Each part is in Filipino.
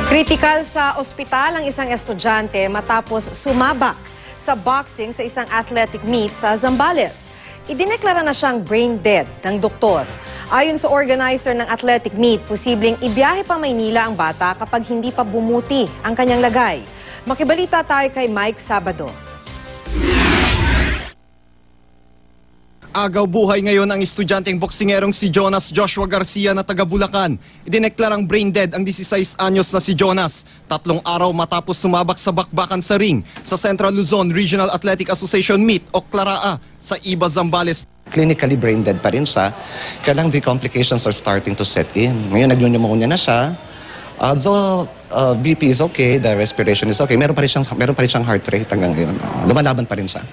Kritikal sa ospital ang isang estudyante matapos sumabak sa boxing sa isang athletic meet sa Zambales. Idineklara na siyang brain dead ng doktor. Ayon sa organizer ng athletic meet, posibleng ibiyahe pa Maynila ang bata kapag hindi pa bumuti ang kanyang lagay. Makibalita tayo kay Mike Sabado. Agaw buhay ngayon ang estudyanteng boksingerong si Jonas Joshua Garcia na taga Bulacan. Idineklarang brain dead ang 16 anyos na si Jonas, 3 araw matapos sumabak sa bakbakan sa ring sa Central Luzon Regional Athletic Association Meet o CLARAA sa Iba, Zambales. Clinically brain dead pa rin siya, kaya lang the complications are starting to set in. Ngayon nag-pneumonia na siya. Although BP is okay, the respiration is okay, meron pa rin siyang heart rate hanggang ngayon. Lumalaban pa rin siya.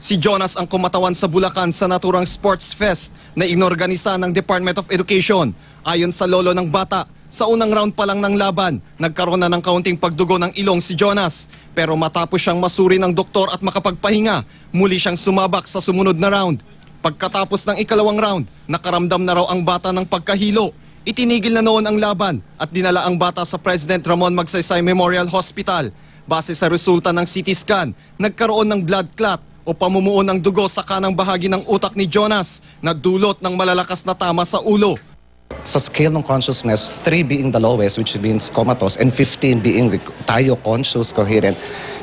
Si Jonas ang kumatawan sa Bulacan sa naturang Sports Fest na inorganisa ng Department of Education. Ayon sa lolo ng bata, sa unang round pa lang ng laban, nagkaroon na ng kaunting pagdugo ng ilong si Jonas. Pero matapos siyang masuri ng doktor at makapagpahinga, muli siyang sumabak sa sumunod na round. Pagkatapos ng ikalawang round, nakaramdam na raw ang bata ng pagkahilo. Itinigil na noon ang laban at dinala ang bata sa President Ramon Magsaysay Memorial Hospital. Base sa resulta ng CT scan, nagkaroon ng blood clot o pamumuo ng dugo sa kanang bahagi ng utak ni Jonas na dulot ng malalakas na tama sa ulo. Sa scale ng consciousness, 3 being the lowest, which means comatose, and 15 being tayo conscious, coherent.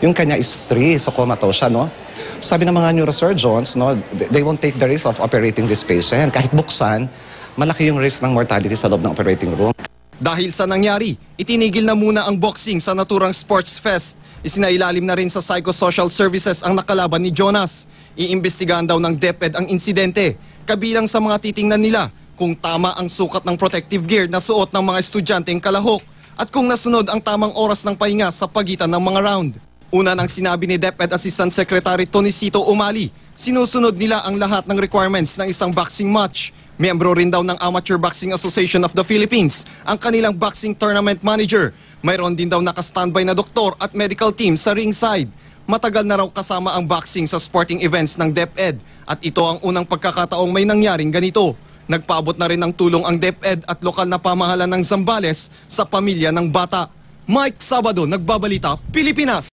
Yung kanya is 3, so comatose siya, no? Sabi ng mga neurosurgeons, no, they won't take the risk of operating this patient. Kahit buksan, malaki yung risk ng mortality sa loob ng operating room. Dahil sa nangyari, itinigil na muna ang boxing sa naturang Sports Fest. Isinailalim na rin sa Psychosocial Services ang nakalaban ni Jonas. Iimbestigahan daw ng DepEd ang insidente, kabilang sa mga titingnan nila kung tama ang sukat ng protective gear na suot ng mga estudyanteng kalahok at kung nasunod ang tamang oras ng pahinga sa pagitan ng mga round. Una nang sinabi ni DepEd Assistant Secretary Tonicito Umali, sinusunod nila ang lahat ng requirements ng isang boxing match. Miyembro rin daw ng Amateur Boxing Association of the Philippines ang kanilang boxing tournament manager. Mayroon din daw naka-standby na doktor at medical team sa ringside. Matagal na raw kasama ang boxing sa sporting events ng DepEd at ito ang unang pagkakataong may nangyaring ganito. Nagpaabot na rin ng tulong ang DepEd at lokal na pamahalaan ng Zambales sa pamilya ng bata. Mike Sabado, Nagbabalita, Pilipinas.